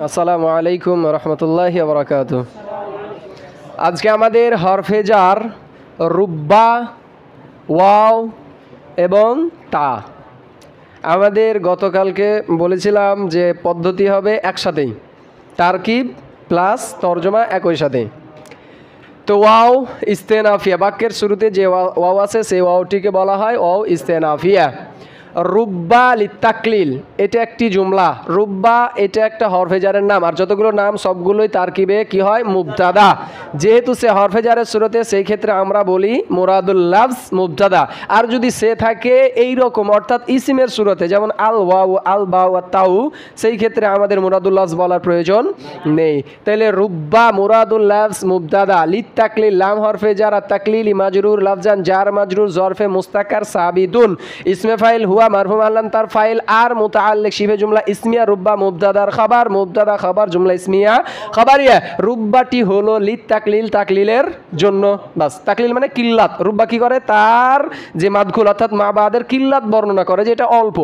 আসসালামু আলাইকুম রহমতুল্লাহি ওয়া বারাকাতুহু। আজকে আমাদের হরফে জার রুব্বা, ওয়াও এবং তা। আমাদের গতকালকে বলেছিলাম যে পদ্ধতি হবে একসাথেই, তারকিব প্লাস তর্জমা একই সাথে। তো ওয়াও ইস্তেনাফিয়া, বাক্যের শুরুতে যে ওয়াও আছে সেই ওয়াওটিকে বলা হয় ওয়াও ইস্তেনাফিয়া। রুব্বা লিত্তাকলিল, এটা একটি জুমলা। রুব্বা এটা একটা হরফেজারের নাম, আর যতগুলো নাম সবগুলোই তারকিবে কি হয়? মুবতাদা। যেহেতু সে হরফেজারের শুরুতে, সেই ক্ষেত্রে আমরা বলি মুরাদুল লাফজ মুবতাদা। আর যদি সে থাকে এই রকম, অর্থাৎ ইসিমের শুরুতে, যেমন আল ওয়াও, আল বা তাউ, সেই ক্ষেত্রে আমাদের মুরাদুল লাফজ বলার প্রয়োজন নেই। তাহলে রুব্বা মুরাদুল লাফজ মুবতাদা, লিত্তাকলিল লাম হরফেজার, আর তাকলিলি মাজরুর লাফজান জার মাজরুর জরফে মুস্তাকার সাবিতুন, ইসমে ফাইল হুয়া মারফু আল্লাম তার ফাইল, আর মুতাআল্লিক শিবে জুমলা ইসমিয়া। রুব্বা মুবতাদার খাবার, মুবতাদা খাবার জুমলা ইসমিয়া খাবারিয়া। রুব্বাটি হলো লিত তাকলিল, তাকলিলের জন্য। বাস, তাকলিল মানে কিল্লাত। রুব্বা কি করে? তার যে মাদখুল অর্থাৎ মা বাদের কিল্লাত বর্ণনা করে, যেটা অল্প।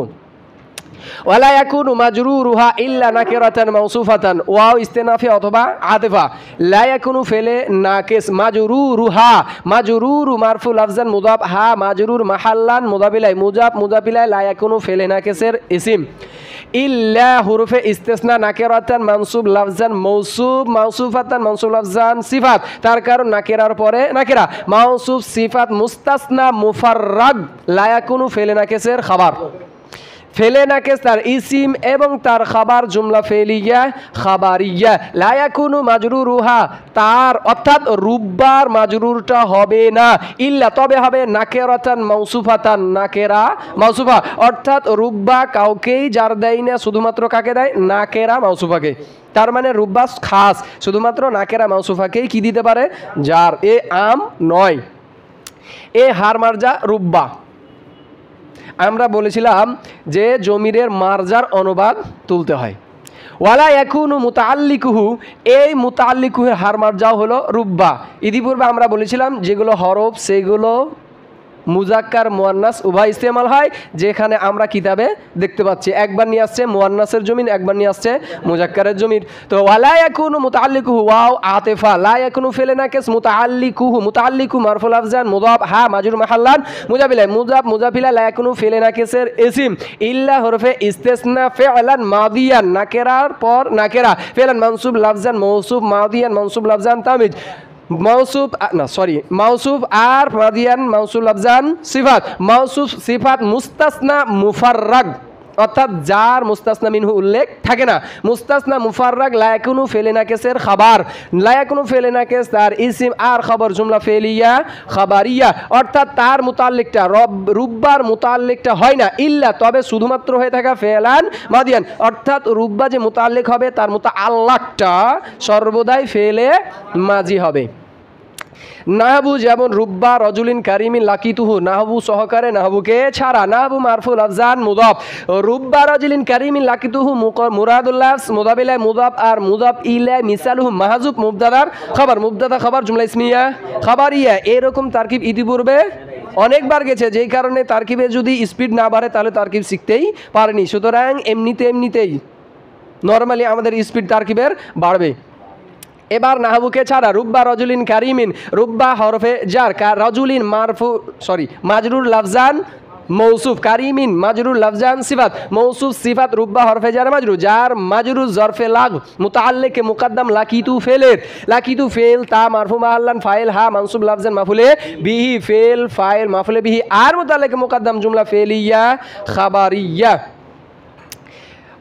ওয়ালা ইয়াকুনু মাজরুরুহা ইল্লা নাকিরাতান মাউসুফাতান, ওয়াও ইস্তেনাফি অথবা আতিফা। লা ইয়াকুনু ফেলে নাকিস, মাজরুরুহা, মাজরুরু মারফু লাফজান মুদাফ, হা মাজরুর মাহাল্লান মুদাফিলাই, মুজাফ মুদাফিলাই, লা ইয়াকুনু ফেলে নাকিসের ইসিম। ইল্লা হুরুফে ইস্তেসনা নাকিরাতান মানসুব লাফজান মৌসুফ, মাউসুফাতান মানসুব লাফজান সিফাত, তার কারণ নাকিরার পরে নাকিরা, মাউসুফ সিফাত মুস্তাসনা মুফাররাগ, লা ইয়াকুনু ফেলে নাকিসের খাবার। ফেলে নাকেস তার ইসিম এবং তার খাবার জুমলা ফেলিয়া খাবারিয়া। লা ইয়াকুনু মাজরুরুহা, তার অর্থাৎ রুব্বার মাজরুরটা হবে না, ইল্লা তবে হবে নাকেরাতান মাউসুফাতান, নাকেরা মাউসুফা, অর্থাৎ রুব্বা কাউকেই জার দেয় না, শুধুমাত্র কাকে দেয়? নাকেরা মাউসুফাকে। তার মানে রুব্বা খাস, শুধুমাত্র নাকেরা মাউসুফাকেই কি দিতে পারে? জার। এ আম নয়। এ হার মারজা রুব্বা। আমরা বলেছিলাম যে জমিরের মারজার অনুবাদ তুলতে হয়। ওয়ালা ইয়াকুনু মুতাআল্লিকুহু, এই মুতাআল্লিকুহের হার মারজাও হলো রুব্বা। ইতিপূর্বে আমরা বলেছিলাম যেগুলো হরফ সেগুলো মুজাক্কার মুয়ান্নাস উভয় ইস্তেমাল হয়, যেখানে আমরা কিতাবে দেখতে পাচ্ছি। একবার নিয়ে আসছে মুয়ান্নাসের জমিন, একবার নিয়ে আসছে মুজাক্কারের জমিন। তো ওয়ালা ইয়াকুনু মুতাআল্লিকুহু ওয়াও আতিফা, লা ইয়াকুনু ফেলে নাকিস, মুতাআল্লিকুহু, মুতাআল্লিকু মারফুল আফজান মুদাফ, হা মাজরুর মাহাল্লান মুজাফিলা, মুজাফ মুজাফিলা, লা ইয়াকুনু ফেলে নাকিসের ইসিম। ইল্লা হরফে ইস্তেসনা ফি'লান মাদিয়ান, নাকেরার পর নাকেরা, ফি'লান মানসুব লাফজান মৌসুফ, মাদিয়ান মানসুব লাফজান তামিজ, মাউসুফ মাউসুফ আর মাদিয়ান মাউসুফ লাফজান সিফাত, মাউসুফ সিফাত মুস্তাসনা মুফাররাগ, অর্থাৎ যার মুস্তাসনা মিনহু উল্লেখ থাকে না। মুস্তাসনা মুফাররাগ, লা ইয়াকুনু ফেলে নাকিসের খাবার, লা ইয়াকুনু ফেলে নাকিস তার ইসিম আর খবর জুমলা ফেলিয়া খাবারিয়া, অর্থাৎ তার মুতাল্লিকটা রুব্বার মুতাল্লিকটা হয় না, ইল্লা তবে শুধুমাত্র হয়ে থাকা ফেলান মাদিয়ান, অর্থাৎ রুব্বা যে মুতাল্লিক হবে তার মুতাআল্লাকটা সর্বদাই ফেলে মাজি হবে। নাহবু যেমন রুব্বা রজুলিন কারিমিন লাকিতুহু, নাহবু সহকারে নাহবুকে ছাড়া। নাহবু মারফুল আফজান মুদাফ, রুব্বা রজুলিন কারিমিন লাকিতুহু মুরাদুল্লাহ মুদাফিলাই মুদাফ, আর মুদাফ ইলাই মিসালুহু মাহজুব মুবতাদার খবর, মুবতাদা খবর জুমলা ইসমিয়া খাবারিয়া। এরকম তারকিব ইতিপূর্বে অনেকবার গেছে, যেই কারণে তারকিবে যদি স্পিড না বাড়ে তাহলে তারকিব শিখতেই পারেনি। সুতরাং এমনিতেই নর্মালি আমাদের স্পিড তারকিবের বাড়বে। এবার নাহবুকে ছাড়া রুব্বা রজুলিন কারিমিন, রুব্বা হরফে জার, রজুলিন মাজরুর লাফজান মৌসুফ, কারিমিন মাজরুর লাফজান সিফাত, মৌসুফ সিফাত, রুব্বা হরফে জার মাজরুর, জার মাজরুর জরফে লাগ, মুতাআল্লিকে মুকদ্দম লাকিতু ফেলের, লাকিতু ফেল, তা মারফু মাহাল্লান ফাইল, হা মানসুব লাফজান মাফুলে বিহি, ফেল ফাইল মাফুলে বিহি, আর মুতাআল্লিকে মুকদ্দম জুমলা ফেলিয়া খাবারিয়া।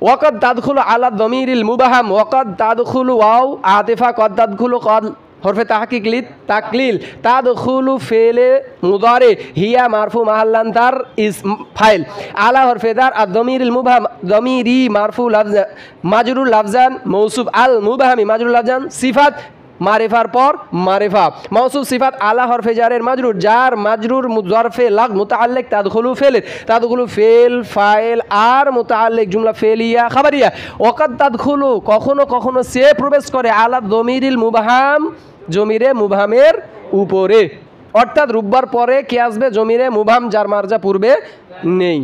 ওয়াকাদ তাদখুলু আলা যমিরিল মুবাহাম, ওয়াকাদ তাদখুলু ওয়াও আতিফা, কদ তাদখুলু কদ হরফে তাহকিক লিত তাকলিল, তাদখুলু ফেলে মুদারে, হিয়া মারফু মাহাল্লান তার ইস ফাইল, আলা হরফে দার, আর যমিরিল মুবাহাম যমিরি মারফু লাফজান মাজরুর লাফজান মৌসুফ, আল মুবাহামি মাজরুর লাফজান সিফাত, মারিফার পর মারিফা, মাউসুফ সিফাত আলা হরফে জারের মাজরুর, জার মাজরুর জরফে লাগ, মুতাআল্লিক তাদখুলু ফেল, তাদখুলু ফেল ফাইল আর মুতাআল্লিক জুমলা ফেলিয়া খাবারিয়া। ওয়াকাদ তাদখুলু কখনো কখনো সে প্রবেশ করে, আলা যমিরিল মুবাহাম জমিরে মুবহামের উপরে, অর্থাৎ রুব্বার পরে কি আসবে? জমিরে মুবহাম যার মারজা পূর্বে নেই।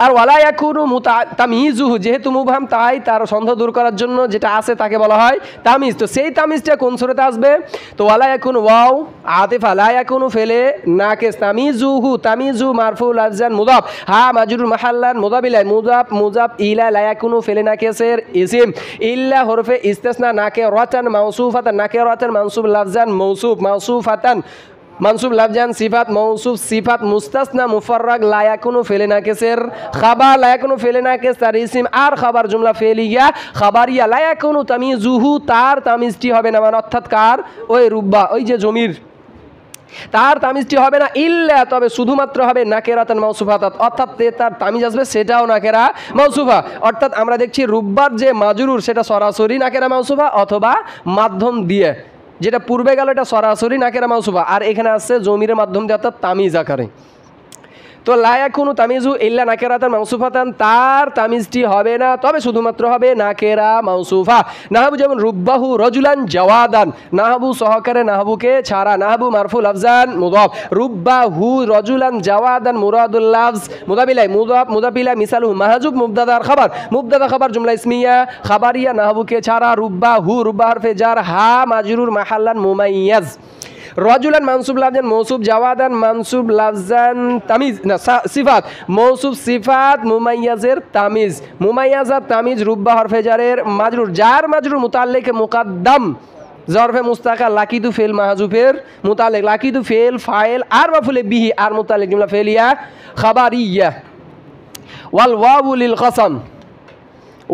আর ওয়ালা ইয়াকুনু তামিজুহু, যেহেতু মুবহাম তাই তার সন্দেহ দূর করার জন্য যেটা আছে তাকে বলা হয় তামিজ। তো সেই তামিজটা কোন সূরাতে আসবে? তো ওয়ালা ইয়াকুনু ওয়াও আতিফা, লা ইয়াকুনু ফেলে নাকিস, তামিজুহু তামিজু মারফু লাফজান মুদাফ, হা মাজরুর মাহাল্লান মুদাফ ইলাই, মুদাফ ইলা, লা ইয়াকুনু ফেলে নাকিসের ইসম, ইল্লা হরফে ইস্তিসনা নাকিরাতান মাউসুফাতান, নাকিরাতান মানসুব লাফজান মৌসুফ, মাউসুফাতান মানসুব লাফজান সিফাত মৌসুফ সিফাত মুস্তাসনা মুফাররাগ, লা ইয়াকুনু ফেলে নাকিসের খাবার, লা ইয়াকুনু ফেলে নাকিস তার ইসম, আর খাবার জুমলা ফেলিয়া খাবারিয়া, লা ইয়াকুনু তামিজুহু তার তামিজটি হবে না, মানে অর্থাৎ কার? ওই রুব্বা, ওই যে জমির, তার তামিজটি হবে না, ইল্লা তবে শুধুমাত্র হবে নাকেরাতান মাউসুফাতাত, অর্থাৎ তার তামিজ আসবে সেটাও নাকেরা মাউসুফা। অর্থাৎ আমরা দেখছি রুব্বার যে মাজরুর সেটা সরাসরি নাকেরা মাউসুফা অথবা মাধ্যম দিয়ে, যেটা পূর্বে গেল এটা সরাসরি নাকেরা মাউসুফা, আর এখানে আসছে জমিরের মাধ্যম দিয়ে অর্থাৎ তামিজ আকারে। তো লা ইয়াকুনু তামিজু ইল্লা নাকেরাতান মাউসুফাতান, তার তামিজটি হবে না তবে শুধুমাত্র হবে নাকেরা মাউসুফা। নাহাবু যেমন রুব্বাহু রজুলান জাওয়াদান, নাহাবু সহকারে নাহাবুকে ছাড়া, নাহাবু মারফুল আফজান মুদাফ, রুব্বাহু রজুলান জাওয়াদান মুরাদুল লাফজ মুদাবিলাই মুদাফ মুদাবিলা মিসালু মাহজুব মুবতাদার খাবার, মুবতাদা খাবার জুমলা ইসমিয়া খাবারিয়া নাহাবুকে ছাড়া, রুব্বাহু রুব্বা হরফে জার, হা মাজরুর মাহাল্লান মুমাইয়াজ, রজুলান মানসুব লাফজান মৌসুফ, জাওয়াদান মানসুব লাফজান তামিজ না সিফাত, মৌসুফ সিফাত মুমাইয়াজের তামিজ, মুমাইয়াজার তামিজ, রুব্বা হরফে জারের মাজরুর, জার মাজরুর মুতাল্লিক মুকাদ্দাম, জরফে মুস্তাকা লাকিদু ফেল মাহজুফের মুতাল্লিক, লাকিদু ফেল ফাইল আর মাফুলে বিহি আর মুতাল্লিক জুমলা ফেলিয়া খাবারিয়া, ওয়াল ওয়াউ লিল কসম,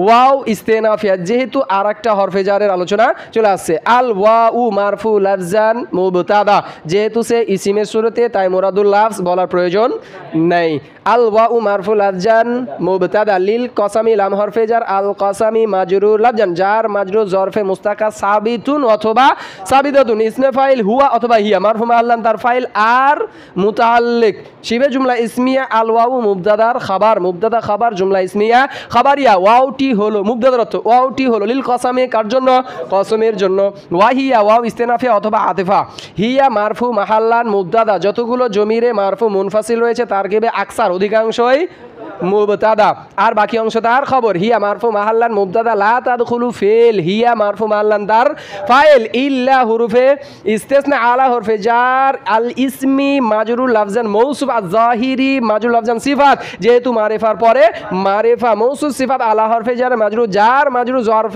ওয়াও ইস্তেনাফিয়া, যেহেতু আর একটা হরফে জারের আলোচনা চলে আসছে, আল ওয়াউ মারফু লাফজান মুবতাদা, যেহেতু সে ইসিমের শুরুতে তাই মুরাদুল লাফজ বলার প্রয়োজন নেই, আল ওয়াউ মারফু লাফজান মুবতাদা, লিল কসামি লাম হরফে জার, আল কসামি মাজরুর লাফজান, জার মাজরুর জরফে মুস্তাকা সাবিতুন অথবা সাবিদাতুন, ইসমে ফাইল হুয়া অথবা হিয়া, মারফু মাহাল্লান তার ফাইল আর মুতাআল্লিক, শিবে জুমলা ইসমিয়া, আল ওয়াউ মুবতাদার খাবার, মুবতাদা খাবার জুমলা ইসমিয়া খাবারিয়া, ওয়াউটি হলো মুবতাদার অর্থ, ওয়াউটি হলো লিল কসামে কার জন্য? কসমের জন্য, ওয়াহিয়া ওয়াও ইস্তেনাফিয়া অথবা আতিফা, হিয়া মারফু মাহাল্লান মুবতাদা, যতগুলো জমিরে মারফু মুনফাসিল রয়েছে তার কেবে আকসার অধিকাংশই মুবতাদা আর বাকি অংশ তার খবর, হিয়া মারফু মাহাল্লান মুবতাদা, লা তাদখুলু ফেল, হিয়া মারফু মাহাল্লান তার ফাইল, ইল্লা হুরুফে ইস্তিসনা আলা হরফে জার, আল ইসমি মাজরুর লাফজান মৌসুফ, আজ জাহিরি মাজরুর লাফজান সিফাত, যেহেতু মারিফার পরে মারিফা মৌসুফ সিফাত আলা হরফে জার মাজরুর, জার মাজরুর জরফ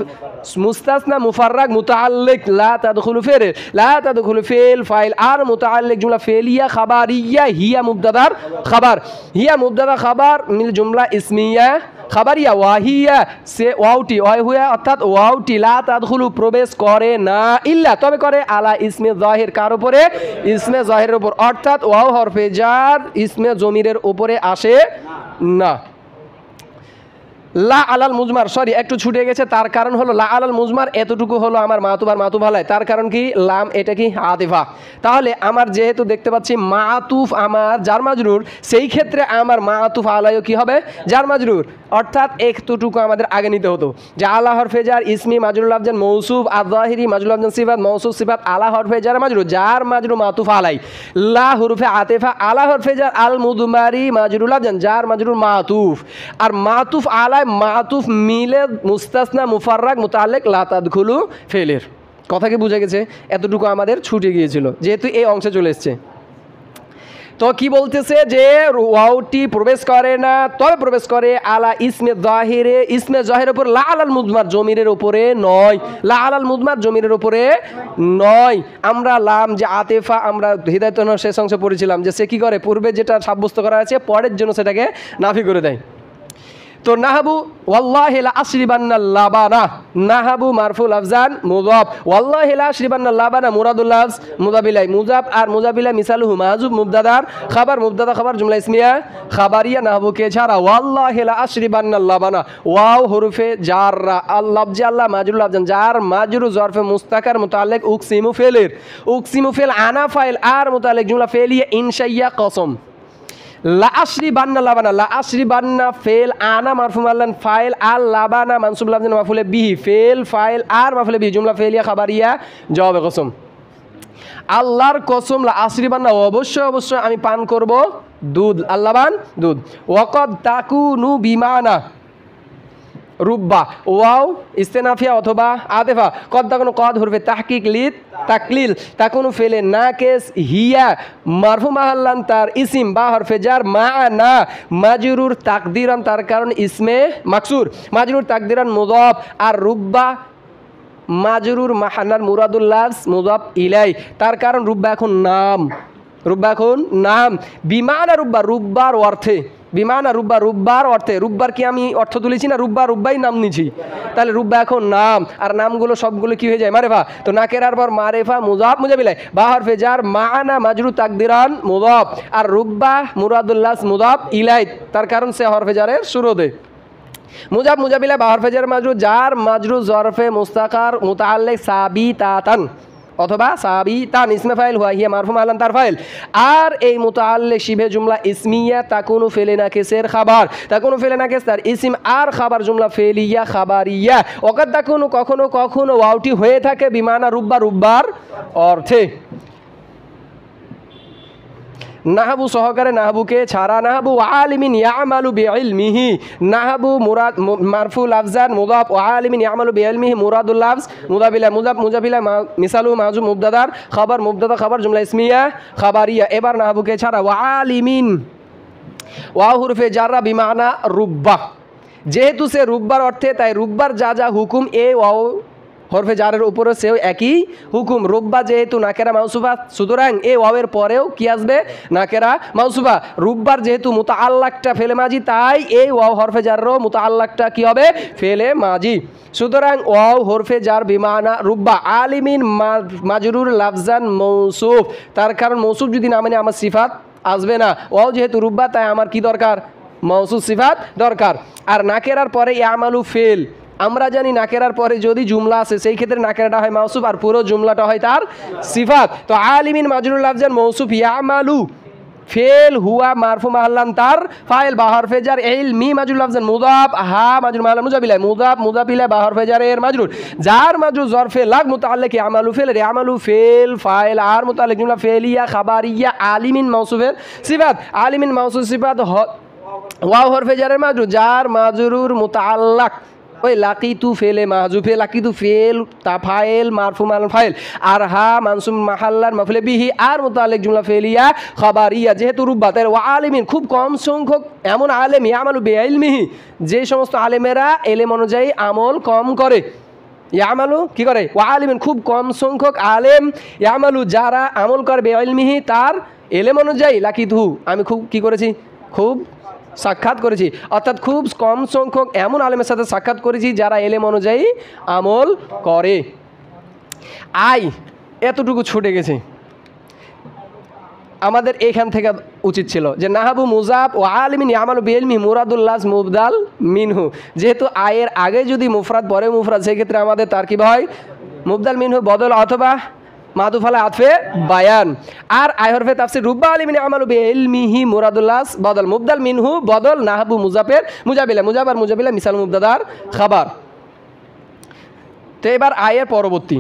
মুস্তাসনা মুফাররাগ মুতাআল্লিক, লা তাদখুলু ফেল, লা তাদখুলু ফেল ফাইল আর মুতাআল্লিক জুমলা ফেলিয়া খাবারিয়া, হিয়া মুবতাদার খাবার, হিয়া মুবতাদা খাবার মিল জুমলা ইসমিয়া খাবারিয়া, ওয়াহিয়া সে ওয়াউটি ওয়াই হুয়া অর্থাৎ ওয়াউটি, লা তাদখুলু প্রবেশ করে না, ইল্লা তবে করে আলা ইসমে জাহির কার উপরে? ইসমে জাহিরের উপর, অর্থাৎ ওয়াও হরফে জার ইসমে জমিরের উপরে আসে না। লা আলাল মুজমার, সরি একটু ছুটে গেছে, তার কারণ হলো লা আলাল মুজমার এতটুকু হলো আমার মাতুব আর মাতুব আলাই, তার কারণ কি? লাম এটা কি আতিফা, তাহলে আমার যেহেতু দেখতে পাচ্ছি মাতুফ আমার জার মাজরুর, সেই ক্ষেত্রে আমার মাতুফ আলাইও কি হবে? জার মাজরুর, অর্থাৎ একটুকু আমাদের আগে নিতে হতো যে আলা হরফে জার ইসমি মাজরুল লাফজান মৌসুফ, আয-যাহিরি মাজরুল লাফজান সিফাত মৌসুফ সিফাত, আলা হরফে জার মাজরুর, জার মাজরুর মাতুফ আলাই, লা হুরফে আতিফা, আলা হরফে জার আল মুদমারি মাজরুল লাফজান, জার মাজরুর মাতুফ, আর মাতুফ আলা মাতুফ মিলে মুস্তাসনা মুফাররাগ মুতাআল্লিক লা তাদখুলু ফেলের কথা কি বুঝে গেছে? এতটুকু আমাদের ছুটে গিয়েছিল যেহেতু এই অংশে চলে এসছে। তো কি বলতেছে যে ওয়াউটি প্রবেশ করে না, তবে প্রবেশ করে আলা ইসমে জাহিরে, ইসমে জাহিরের উপর, লা আলাল মুদমার জমিরের উপরে নয়, লা আলাল মুদমার জমিরের উপরে নয়। আমরা লাম যে আতিফা আমরা হিদায়াতুন শেষ অংশে পড়েছিলাম যে সে কি করে? পূর্বে যেটা সাব্যস্ত করা আছে পরের জন্য সেটাকে নাফি করে দেয়। তো নাহাবু ওয়াল্লাহি লা আশরিবান্নাল লাবানা, নাহাবু মারফুল আফজান মুযাফ, ওয়াল্লাহি লা আশরিবান্নাল লাবানা মুরাদুল লাফজ মুযাবিলাই, মুযাফ আর মুযাবিলা মিসালুহু মাহজুব মুবতাদার খাবার, মুবতাদা খাবার জুমলা ইসমিয়া খাবারিয়া নাহাবুকে ছাড়া, ওয়াল্লাহি লা আশরিবান্নাল লাবানা, ওয়াও হরফে জাররা, আল লাফজি আল্লাহ মাজরুল আফজান, জার মাজরু জরফে মুস্তাকার মুতাআল্লিক উকসিমু ফেলের, উকসিমু ফেল আনা ফাইল আর মুতাআল্লিক জুমলা ফেলিয়া ইনশাইয়া কসম, লা আশরিবান্না লাবানা, লা আশরিবান্না ফেল আনা মারফু মাল্লান ফাইল, আল লাবানা মানসুব লাফজান মাফুলে বিহি, ফেল ফাইল আর মাফুলে বিহি জুমলা ফেলিয়া খাবারিয়া জবাবে কসম, আল্লাহর কসম লা আশরিবান্না অবশ্যই অবশ্যই আমি পান করব দুধ, আল্লাবান দুধ। ওয়াকদ তাকুনু বিমানা রুব্বা, ওয়াও ইস্তেনাফিয়া অথবা আতেফা, কদ তাকুনু কদ হরফে তাহকিক লিত তাকলিল, তাকুনু ফেলে নাকেস, হিয়া মারফু মাহাল্লান তার ইসিম, বা হরফে জার মা'না মাজরুর তাকদিরান তার কারণ ইসমে মাকসুর, মাজরুর তাকদিরান মুদাফ, আর রুব্বা মাজরুর মাহান্নার মুরাদুল্লাহ মুদাফ ইলাই, তার কারণ রুব্বা এখন নাম, রুব্বা এখন নাম। বিমানা রুব্বা, রুব্বার অর্থে, বিমানা রুব্বা রুব্বার অর্থে, রুব্বার কি আমি অর্থ তুলেছি না রুব্বাই নাম নিছি, তাহলে রুব্বা এখন নাম, আর নামগুলো সবগুলো কি হয়ে যায় মারেফা, তো নাকেরার পর মারেফা মুজাফ মুজাবিলাই, বা হরফে জার মা'না মাজরুর তাকদিরান মুদাফ, আর রুব্বা মুরাদুল্লাহ মুদাফ ইলাই, তার কারণ সে হরফে জারের শুরুতে। মুজাব মুজাবিলা বা হরফে জার মাজরুর, জার মাজরুর জরফে মুস্তাকার মুতাআল্লিক সাবিতাতান অথবা সাবিতান, ইসমে ফাইল হুয়া হিয়া মারফু মাহলান তার ফাইল, আর এই মুতাআল্লিক শিবে জুমলা ইসমিয়া তাকুনু ফেলে নাকিসের খাবার, তাকুনু ফেলে নাকিস তার ইসিম, আর খাবার জুমলা ফেলিয়া খাবারিয়া। ওয়াকাদ তাকুনু কখনো কখনো ওয়াওটি হয়ে থাকে বিমানা রুব্বা রুব্বার অর্থে। নাহাবু সহকারে নাহাবুকে ছাড়া, নাহাবু আলিমিন ইয়ামালু বিইলমিহি, নাহাবু মুরাদ মারফু লাফজান মুদাফ, আলিমিন ইয়ামালু বিইলমিহি মুরাদুল লাফজ মুদাবিলা মুজাব মুজাবিলা মিসালু মাযুম মুবতাদার খাবার মুবতাদা খাবার জুমলা ইসমিয়া খাবারিয়া। এবার নাহাবুকে ছাড়া আলিমিন ওয়া হুরফে জাররা বিমানা রুব্বা, যেহেতু সে রুব্বার অর্থে তাই রুব্বার যা যা হুকুম এ ওয়াও হরফে জারের উপরে সেও একই হুকুম। রুব্বা যেহেতু নাকেরা মাউসুফা, সুতরাং এ ওয়াওয়ের পরেও কি আসবে নাকেরা মাউসুফা। রুব্বার যেহেতু মুতাআল্লাকটা ফেলে মাজি, তাই এই ওয়াও হরফে জাররও মুতাআল্লাকটা কি হবে ফেলে মাজি, সুতরাং ওয়াও হরফে জার বিমানা রুব্বা। আলিমিন মাজরুর লাফজান মৌসুফ, তার কারণ মৌসুফ যদি না মানে আমার সিফাত আসবে না, ওয়াও যেহেতু রুব্বা তাই আমার কি দরকার মৌসুফ সিফাত দরকার। আর নাকেরার পরে ইয়ামালু ফেল, আমরা জানি নাকেরার পরে যদি জুমলা আছে সেই ক্ষেত্রে নাকেরাটা হয় মাউসুফ আর পুরো জুমলাটা হয় তার সিফাত। তো আলিমিন মাজরুল লাফজান মৌসুফ, ইয়ামালু ফেল হুয়া মারফু মাহল্লান তার ফাইল, বা হরফে জার ইলমি মাজরুল লাফজান মুদাফ, হা মাজরুর মাহল্লান মুজাবিলাই মুদাফ মুদাফিলা বা হরফে জার এর মাজরুর, জার মাজরুর জরফে লাগ মুতাআল্লিক ইয়ামালু ফেল, ইয়ামালু ফেল ফাইল, আর মুতাআল্লিক জুমলা ফেলিয়া খাবারিয়া। আলিমিন মাউসুফের সিফাত, আলিমিন মাউসুফ সিফাত ওয়াও হরফে জারের মাজরুর, জার মাজরুর মুতাআল্লাক ওই লাকিতু ফেলে মাহজুফে, লাকিতু ফেল তা ফাইল মারফু মাল ফাইল, আর হা মানসুম মাহাল্লার মাফলে বিহি, আর মুতাআল্লিক জুমলা ফেলিয়া খাবারিয়া। যেহেতু রুব্বা তাই ওয়া আলিমিন খুব কম সংখ্যক এমন আলেম ইয়ামালু বিইলমিহি, যে সমস্ত আলেমেরা এলেম অনুযায়ী আমল কম করে, ইয়ামালু কি করে ওয়া আলিমিন খুব কম সংখ্যক আলেম, ইয়ামালু যারা আমল করে বিইলমিহি তার এলেম অনুযায়ী, লাকিতু আমি খুব কি করেছি খুব সাক্ষাৎ করেছি, অর্থাৎ খুব কম সংখ্যক এমন আলেমের সাথে সাক্ষাৎ করেছি যারা এলেম অনুযায়ী আমল করে। আই এতটুকু ছুটে গেছে, আমাদের এইখান থেকে উচিত ছিল যে নাহাবু মুজাব ও আলিমিন ইয়ামালু বিইলমি মুরাদুল্লাহ মুবদাল মিনহু, যেহেতু আয়ের আগে যদি মুফরাদ পরে মুফরাদ সেক্ষেত্রে আমাদের তারকিব হয় মুবদাল মিনহু বদল অথবা মাদুফ আলা আতফে বায়ান। আর আয় হরফে তাফসীর রুব্বা আলিমিন ইয়ামালু বিইলমিহি মুরাদুল্লাহ বদল মুবদাল মিনহু বদল নাহাবু মুজাফের মুজাবিলা মুজাবার মুজাবিলা মিসাল মুবতাদার খাবার। তো এবার আয়ের পরবর্তী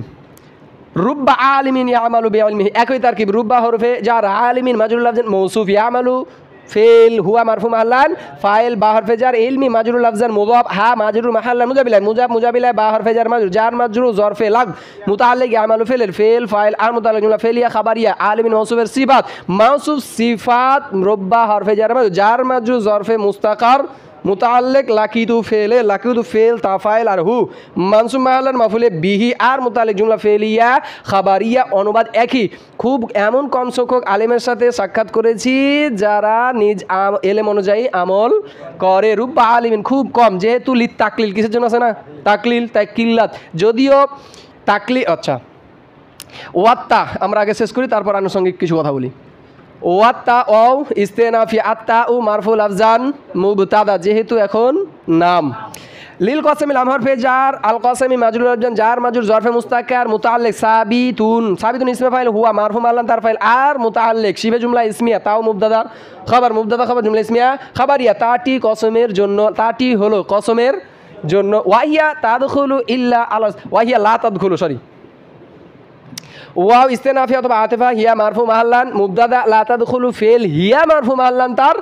রুব্বা আলিমিন ইয়ামালু বিইলমিহি একই তারকিব, রুব্বা হরফে জার আলিমিন মাজরুর লাফজান মৌসুফ, ইয়ামালু ফেল হুয়া মারফু মাহল্লান ফাইল, বা হরফে জার ইলমি মাজরুর লাফজান মুদাফ, হা মাজরুর মাহল্লান মুজাবিলা মুজাব মুজাবিলা বা হরফে জার মাজরুর, জার মাজরুর জরফে লাগ মুতাআল্লিক ইয়ামালু ফেলের ফেল ফাইল, আর মুতাআল্লিক জুমলা ফেলিয়া খাবারিয়া। আলিমিন মাউসুফের সিফাত, মাউসুফ সিফাত রুব্বা হরফে জার মাজরুর, জার মাজরুর জরফে মুস্তাকার মুতাআল্লিক লাকিতু ফেলে, লাকিতু ফেল তাফাইল, আর হু মানসুব মাহল্লান মাফুলে বিহি, আর মুতাআল্লিক জুমলা ফেলিয়া খাবারিয়া। অনুবাদ একই, খুব এমন কম সংখ্যক আলেমের সাথে সাক্ষাৎ করেছি যারা নিজ এলেম অনুযায়ী আমল করে। রুব্বা আলিমিন খুব কম, যেহেতু লিত তাকলিল কিসের জন্য আছে না তাকলিল, তাই কিল্লাত, যদিও তাকলি আচ্ছা ওয়াত্তা আমরা আগে শেষ করি তারপর আনুষঙ্গিক কিছু কথা বলি। ওয়াত্তা ও ইস্তেনাফি, আত্তা ও মারফুল আফজান মুবতাদা যেহেতু এখন নাম। লিল কসমি লাম হরফে জার আল কসমি মাজরুর আফজান জার মাজরুর জরফে মুস্তাকার মুতাআল্লিক সাবিতুন, সাবিতুন ইসমে ফাইল হুয়া মারফু মাল্লান তার ফাইল, আর মুতাআল্লিক শিবে জুমলা ইসমিয়া তাও মুবতাদার খাবার মুবতাদা খাবার জুমলা ইসমিয়া খাবারিয়া। তাটি কসমের জন্য, তাটি হলো কসমের জন্য। ওয়াহিয়া তাদখুলু ইল্লা আলাস, ওয়াহিয়া লা তাদখুলু সরি ওয়াও ইস্তেনাফি অথবা আতিফা হিয়া মারফু মাহাল্লান মুবতাদা লা তাদখুলু ফেল হিয়া মারফু মাহাল্লান তার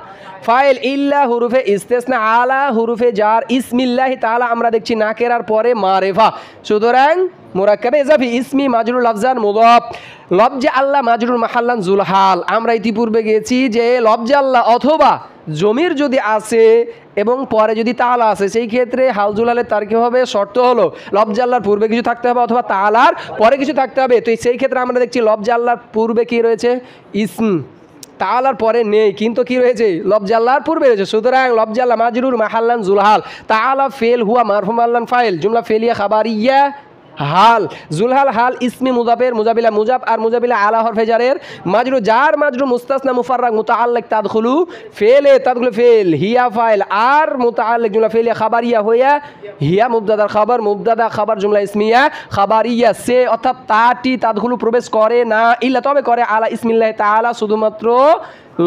ফাইল ইল্লা হুরুফে ইস্তেসনা আলা হুরুফে জার ইসমিল্লাহি তাআলা আমরা দেখছি নাকেরার পরে মারিফা সুতরাং মুরাক্কাবে ইজাফি ইসমি মাজরুর লাফজান মুদাফ লফজে আল্লাহ মাজরুর মাহাল্লান জুলহাল আমরা ইতিপূর্বে গেছি যে লফজে আল্লাহ অথবা জমির যদি আসে এবং পরে যদি তাআলা আসে সেই ক্ষেত্রে হাল জুলহালের তার কি হবে শর্ত হলো লফজে আল্লাহর পূর্বে কিছু থাকতে হবে অথবা তাআলার পরে কিছু থাকতে হবে তো সেই ক্ষেত্রে আমরা দেখছি লফজে আল্লাহর পূর্বে কি রয়েছে ইসম তাআলার পরে নেই কিন্তু কি রয়েছে লফজে আল্লাহর পূর্বে রয়েছে সুতরাং লফজে আল্লাহ মাজরুর মাহাল্লান জুলহাল তাআলা ফেল হুয়া মারফু মাহাল্লান ফাইল জুমলা ফেলিয়া খাবারিয়া হাল জুলহাল হাল ইসমি মুজাফের মুজাবিলা মুজাব আর মুজাবিলা আলা হরফে জারের মাজরু জার মাজরু মুস্তাসনা মুফাররাক মুতাআল্লিক তাদখুলু ফেলে তাদখুলু ফেল হিয়া ফাইল আর মুতাআল্লিক জুমলা ফেলিয়া খাবারিয়া হইয়া হিয়া মুবতাদার খাবার জুমলা ইসমিয়া খাবারিয়া সে অর্থাৎ তাটি তাদখুলু প্রবেশ করে না ইল্লা তবে করে আলা ইসমিল্লাহি তাআলা শুধুমাত্র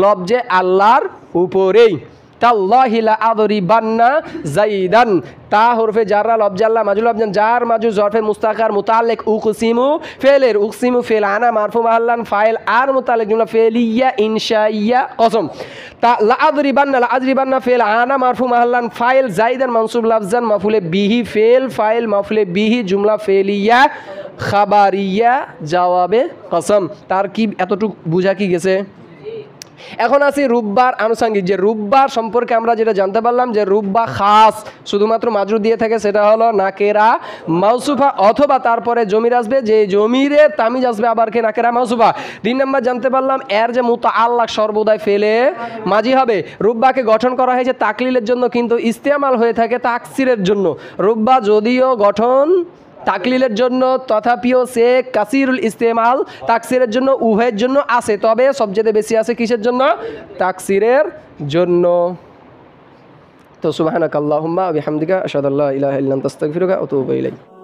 লফজে আল্লাহর উপরেই তাল্লাহি লা আদরিবান্না যাইদান তা হরফে জাররা লফজে আল্লাহ মাজুল লফজান জার মাজু জরফে মুস্তাকার মুতাআল্লিক উকসিমু ফেলের উকসিমু ফেল আনা মারফু মাহাল্লান ফাইল আর মুতাআল্লিক জুমলা ফেলিয়া ইনশাইয়া কসম তা লা আদরিবান্না ফেল আনা মারফু মাহাল্লান ফাইল যাইদান মানসুব লফজান মাফুলে বিহি ফেল ফাইল মাফুলে বিহি জুমলা ফেলিয়া খাবারিয়া জবাবে কসম তার কি এতটুকু বুঝা কি গেছে এখন আসি রুব্বার আনুষঙ্গিক যে রুব্বার সম্পর্কে আমরা যেটা জানতে পারলাম যে রুব্বা খাস শুধুমাত্র মাজরুর দিয়ে থাকে সেটা হলো নাকেরা মাউসুফা অথবা তারপরে জমির আসবে যে জমিরের তামিজ আসবে আবার কে নাকেরা মাউসুফা 3 নম্বর জানতে পারলাম এর যে মুতাআল্লাক সর্বদাই ফেলে মাজি হবে রুব্বাকে গঠন করা হয়েছে তাকলিলের জন্য কিন্তু ইস্তেমাল হয়ে থাকে তাকসিরের জন্য রুব্বা যদিও গঠন তাকলিলের জন্য তথাপিও সে কাসিরুল ইস্তেমাল তাকসিরের জন্য উভয়ের জন্য আছে তবে সবচেয়ে বেশি আছে কিসের জন্য তাকসিরের জন্য তো সুবহানাকাল্লাহুম্মা ওয়া বিহামদিকা আশহাদু আল্লা ইলাহা ইল্লা আনতা আস্তাগফিরুকা ওয়া আতুবু ইলাইক